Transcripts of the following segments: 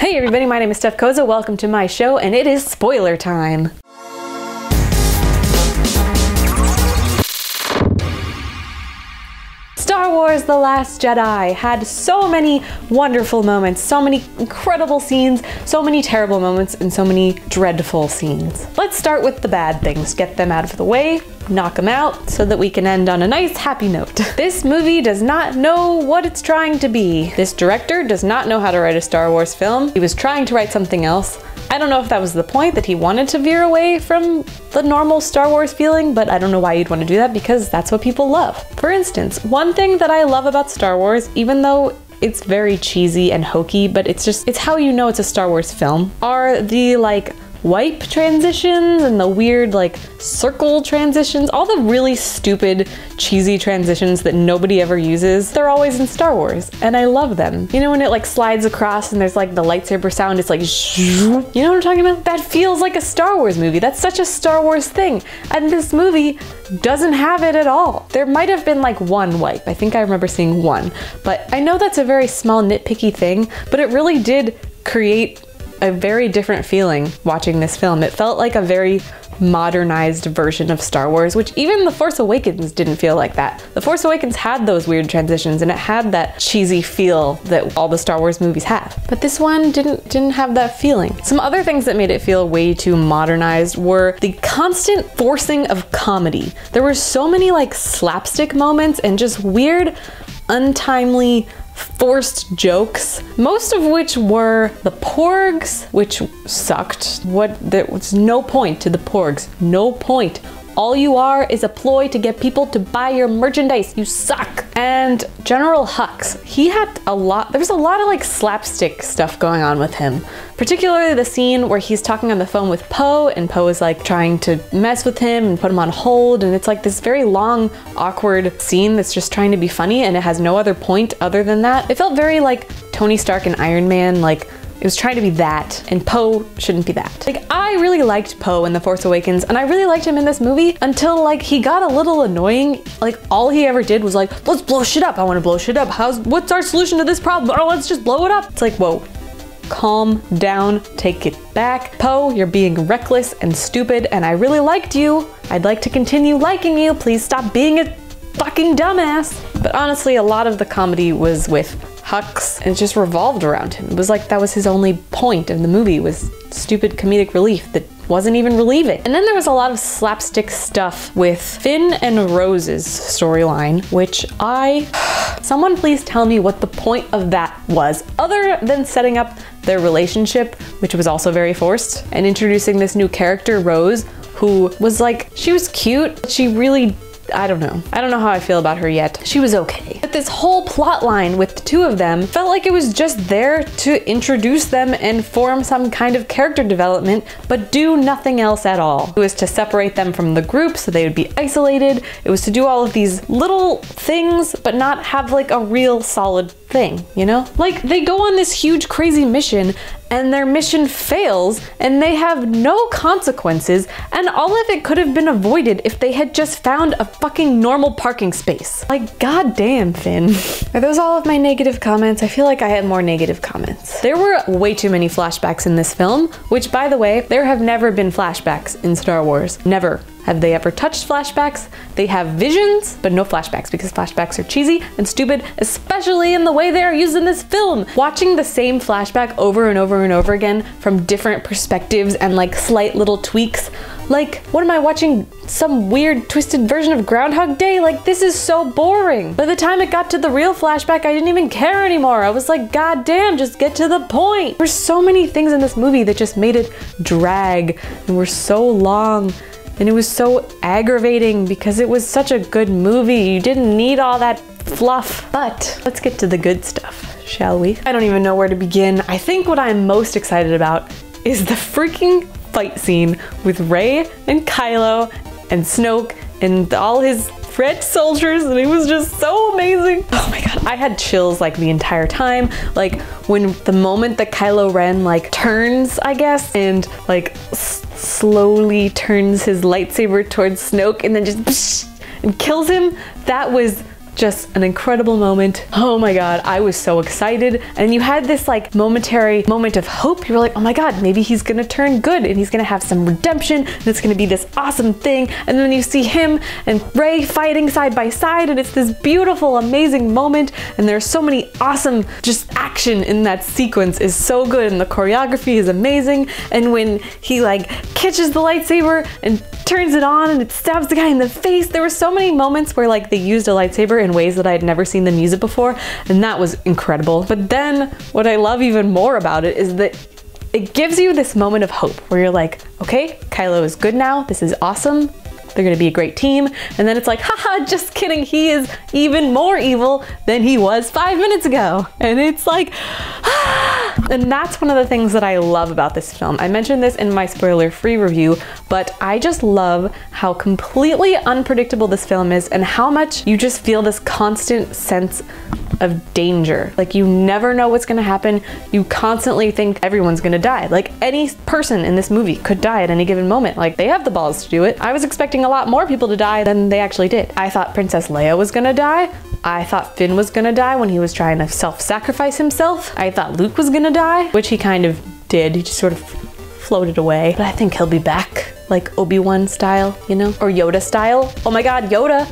Hey everybody, my name is Steph Koza. Welcome to my show, and it is spoiler time. Star Wars: The Last Jedi had so many wonderful moments, so many incredible scenes, so many terrible moments, and so many dreadful scenes. Let's start with the bad things, get them out of the way, knock them out, so that we can end on a nice happy note. This movie does not know what it's trying to be. This director does not know how to write a Star Wars film. He was trying to write something else. I don't know if that was the point, that he wanted to veer away from the normal Star Wars feeling, but I don't know why you'd want to do that, because that's what people love. For instance, one thing that I love about Star Wars, even though it's very cheesy and hokey, but it's how you know it's a Star Wars film, are the wipe transitions and the weird circle transitions, all the really stupid cheesy transitions that nobody ever uses. They're always in Star Wars and I love them. You know when it slides across and there's the lightsaber sound, it's you know what I'm talking about? That feels like a Star Wars movie. That's such a Star Wars thing, and this movie doesn't have it at all. There might have been one wipe. I think I remember seeing one, but I know that's a very small nitpicky thing, but it really did create a very different feeling watching this film. It felt like a very modernized version of Star Wars, which even The Force Awakens didn't feel like that. The Force Awakens had those weird transitions and it had that cheesy feel that all the Star Wars movies have. But this one didn't have that feeling. Some other things that made it feel way too modernized were the constant forcing of comedy. There were so many slapstick moments and just weird, untimely, forced jokes, most of which were the porgs, which sucked. There was no point to the porgs. No point. All you are is a ploy to get people to buy your merchandise. You suck. And General Hux, he had there was a lot of slapstick stuff going on with him. Particularly the scene where he's talking on the phone with Poe, and Poe is trying to mess with him and put him on hold, and it's this very long, awkward scene that's just trying to be funny, and it has no other point other than that. It felt very Tony Stark and Iron Man, it was trying to be that, and Poe shouldn't be that. I really liked Poe in The Force Awakens, and I really liked him in this movie until he got a little annoying. All he ever did was let's blow shit up. I want to blow shit up. What's our solution to this problem? Oh, let's just blow it up. It's whoa. Calm down, take it back. Poe, you're being reckless and stupid, and I really liked you. I'd like to continue liking you. Please stop being a fucking dumbass. But honestly, a lot of the comedy was with Hux, and it just revolved around him. It was that was his only point in the movie, was stupid comedic relief that wasn't even relieving. And then there was a lot of slapstick stuff with Finn and Rose's storyline, which someone please tell me what the point of that was, other than setting up their relationship, which was also very forced, and introducing this new character, Rose, who was she was cute, but she really, I don't know how I feel about her yet. She was okay. But this whole plot line with the two of them felt like it was just there to introduce them and form some kind of character development, but do nothing else at all. It was to separate them from the group so they would be isolated. It was to do all of these little things, but not have a real solid thing, you know? They go on this huge crazy mission, and their mission fails, and they have no consequences, and all of it could have been avoided if they had just found a fucking normal parking space. Goddamn, Finn. Are those all of my negative comments? I feel like I had more negative comments. There were way too many flashbacks in this film, which, by the way, there have never been flashbacks in Star Wars. Never have they ever touched flashbacks. They have visions, but no flashbacks, because flashbacks are cheesy and stupid, especially in the way they are used in this film. Watching the same flashback over and over and over again from different perspectives and slight little tweaks, what am I watching? Some weird twisted version of Groundhog Day? This is so boring. By the time it got to the real flashback, I didn't even care anymore. I was God damn, just get to the point. There's so many things in this movie that just made it drag and were so long. And it was so aggravating because it was such a good movie. You didn't need all that fluff. But let's get to the good stuff, shall we? I don't even know where to begin. I think what I'm most excited about is the freaking fight scene with Rey and Kylo and Snoke and all his French soldiers, and it was just so amazing. Oh my god, I had chills the entire time. When the moment that Kylo Ren turns, I guess, and slowly turns his lightsaber towards Snoke and then just and kills him, that was just an incredible moment. Oh my god, I was so excited. And you had this like momentary moment of hope. You were like, oh my god, maybe he's gonna turn good and he's gonna have some redemption and it's gonna be this awesome thing. And then you see him and Rey fighting side by side and it's this beautiful, amazing moment. And there's so many awesome just action in that sequence is so good and the choreography is amazing. And when he like catches the lightsaber and turns it on and it stabs the guy in the face, there were so many moments where like they used a lightsaber in ways that I had never seen them use it before, and that was incredible. But then what I love even more about it is that it gives you this moment of hope where you're like, okay, Kylo is good now, this is awesome, they're gonna be a great team. And then it's like, haha, just kidding, he is even more evil than he was 5 minutes ago. And it's like, and that's one of the things that I love about this film. I mentioned this in my spoiler-free review, but I just love how completely unpredictable this film is and how much you just feel this constant sense of danger. Like you never know what's gonna happen. You constantly think everyone's gonna die. Like any person in this movie could die at any given moment. Like they have the balls to do it. I was expecting a lot more people to die than they actually did. I thought Princess Leia was gonna die. I thought Finn was gonna die when he was trying to self-sacrifice himself. I thought Luke was gonna die, which he kind of did. He just sort of floated away. But I think he'll be back, like Obi-Wan style, you know? Or Yoda style. Oh my god, Yoda!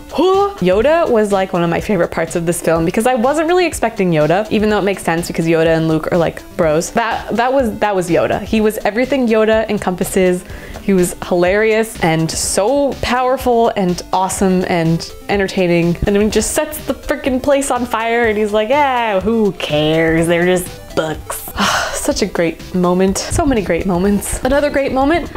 Yoda was like one of my favorite parts of this film because I wasn't really expecting Yoda, even though it makes sense because Yoda and Luke are like bros. That was Yoda. He was everything Yoda encompasses. He was hilarious and so powerful and awesome and entertaining. And then he just sets the freaking place on fire and he's like, yeah, who cares? They're just books. Such a great moment. So many great moments. Another great moment,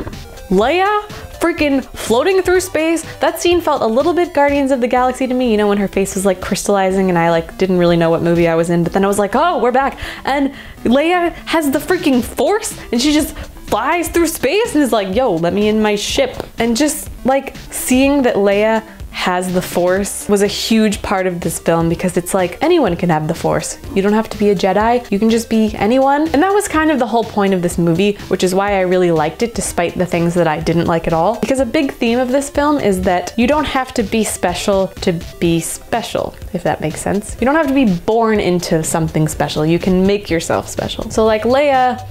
Leia freaking floating through space. That scene felt a little bit Guardians of the Galaxy to me, you know, when her face was like crystallizing and I like didn't really know what movie I was in, but then I was like, oh, we're back. And Leia has the freaking Force and she just flies through space and is like, yo, let me in my ship. And just like seeing that Leia has the Force was a huge part of this film because it's like anyone can have the Force. You don't have to be a Jedi, you can just be anyone. And that was kind of the whole point of this movie, which is why I really liked it despite the things that I didn't like at all. Because a big theme of this film is that you don't have to be special to be special, if that makes sense. You don't have to be born into something special, you can make yourself special. So like Leia,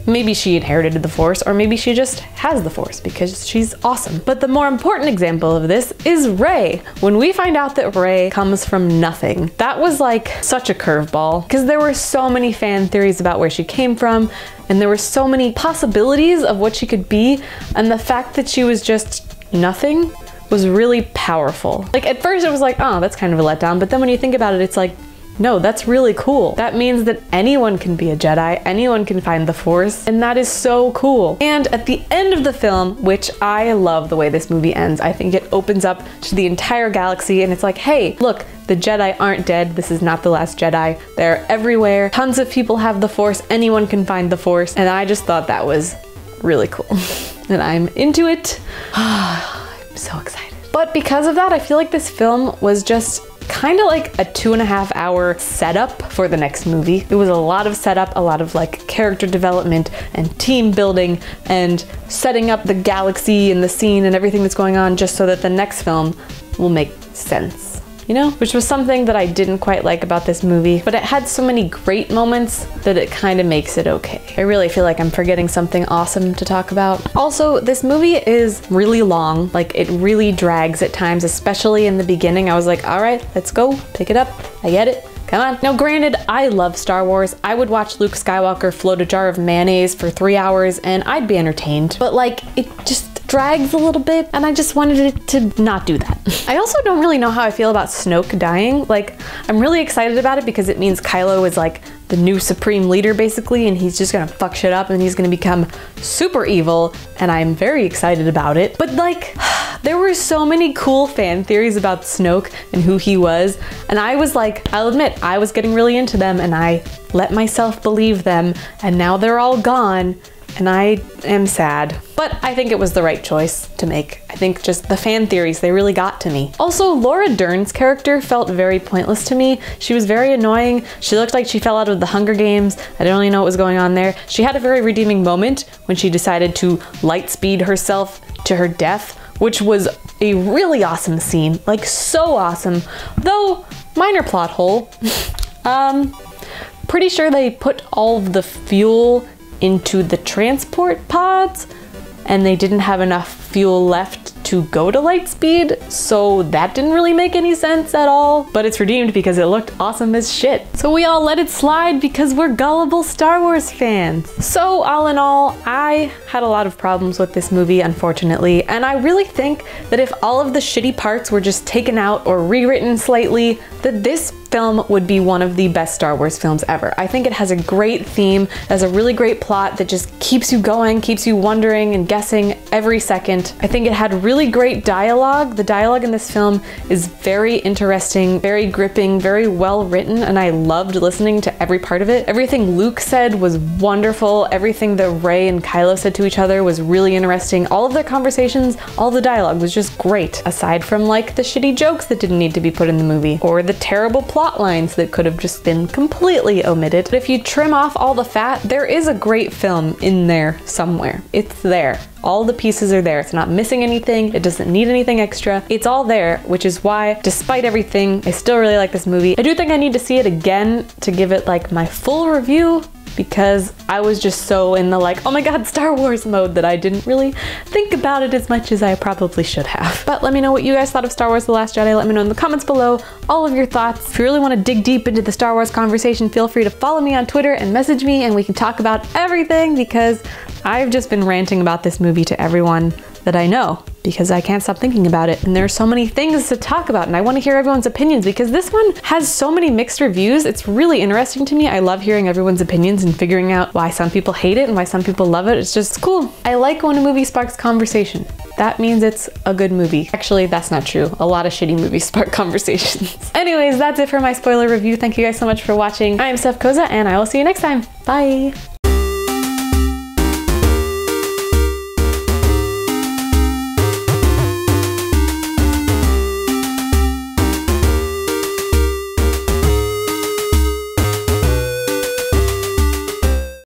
maybe she inherited the Force, or maybe she just has the Force because she's awesome. But the more important example of this is Rey. When we find out that Rey comes from nothing, that was like such a curveball because there were so many fan theories about where she came from and there were so many possibilities of what she could be, and the fact that she was just nothing was really powerful. Like at first it was like, oh, that's kind of a letdown, but then when you think about it, it's like, no, that's really cool. That means that anyone can be a Jedi, anyone can find the Force, and that is so cool. And at the end of the film, which I love the way this movie ends, I think it opens up to the entire galaxy and it's like, hey, look, the Jedi aren't dead. This is not the last Jedi. They're everywhere. Tons of people have the Force. Anyone can find the Force. And I just thought that was really cool. And I'm into it. I'm so excited. But because of that, I feel like this film was just kind of like a 2.5 hour setup for the next movie. It was a lot of setup, a lot of like character development and team building and setting up the galaxy and the scene and everything that's going on just so that the next film will make sense, you know? Which was something that I didn't quite like about this movie, but it had so many great moments that it kind of makes it okay. I really feel like I'm forgetting something awesome to talk about. Also, this movie is really long. Like it really drags at times, especially in the beginning. I was like, all right, let's go, pick it up. I get it. Come on. Now granted, I love Star Wars. I would watch Luke Skywalker float a jar of mayonnaise for 3 hours and I'd be entertained. But like, it just drags a little bit and I just wanted it to not do that. I also don't really know how I feel about Snoke dying. Like, I'm really excited about it because it means Kylo is like the new supreme leader basically, and he's just gonna fuck shit up and he's gonna become super evil, and I'm very excited about it. But like, there were so many cool fan theories about Snoke and who he was, and I was like, I'll admit, I was getting really into them and I let myself believe them, and now they're all gone. And I am sad. But I think it was the right choice to make. I think just the fan theories, they really got to me. Also, Laura Dern's character felt very pointless to me. She was very annoying. She looked like she fell out of the Hunger Games. I didn't really know what was going on there. She had a very redeeming moment when she decided to light speed herself to her death, which was a really awesome scene, like so awesome, though minor plot hole. Pretty sure they put all of the fuel into the transport pods and they didn't have enough fuel left to go to Lightspeed, so that didn't really make any sense at all, but it's redeemed because it looked awesome as shit. So we all let it slide because we're gullible Star Wars fans. So all in all, I had a lot of problems with this movie, unfortunately, and I really think that if all of the shitty parts were just taken out or rewritten slightly, that this film would be one of the best Star Wars films ever. I think it has a great theme, has a really great plot that just keeps you going, keeps you wondering and guessing every second. I think it had really great dialogue. The dialogue in this film is very interesting, very gripping, very well written, and I loved listening to every part of it. Everything Luke said was wonderful. Everything that Rey and Kylo said to each other was really interesting. All of their conversations, all the dialogue was just great, aside from like the shitty jokes that didn't need to be put in the movie, or the terrible plot lines that could have just been completely omitted. But if you trim off all the fat, there is a great film in there somewhere. It's there. All the pieces are there. It's not missing anything. It doesn't need anything extra. It's all there, which is why, despite everything, I still really like this movie. I do think I need to see it again to give it like my full review, because I was just so in the like, oh my god, Star Wars mode that I didn't really think about it as much as I probably should have. But let me know what you guys thought of Star Wars The Last Jedi. Let me know in the comments below all of your thoughts. If you really want to dig deep into the Star Wars conversation, feel free to follow me on Twitter and message me and we can talk about everything, because I've just been ranting about this movie to everyone that I know, because I can't stop thinking about it. And there are so many things to talk about and I want to hear everyone's opinions because this one has so many mixed reviews. It's really interesting to me. I love hearing everyone's opinions and figuring out why some people hate it and why some people love it. It's just cool. I like when a movie sparks conversation. That means it's a good movie. Actually, that's not true. A lot of shitty movies spark conversations. Anyways, that's it for my spoiler review. Thank you guys so much for watching. I am Steph Koza and I will see you next time. Bye.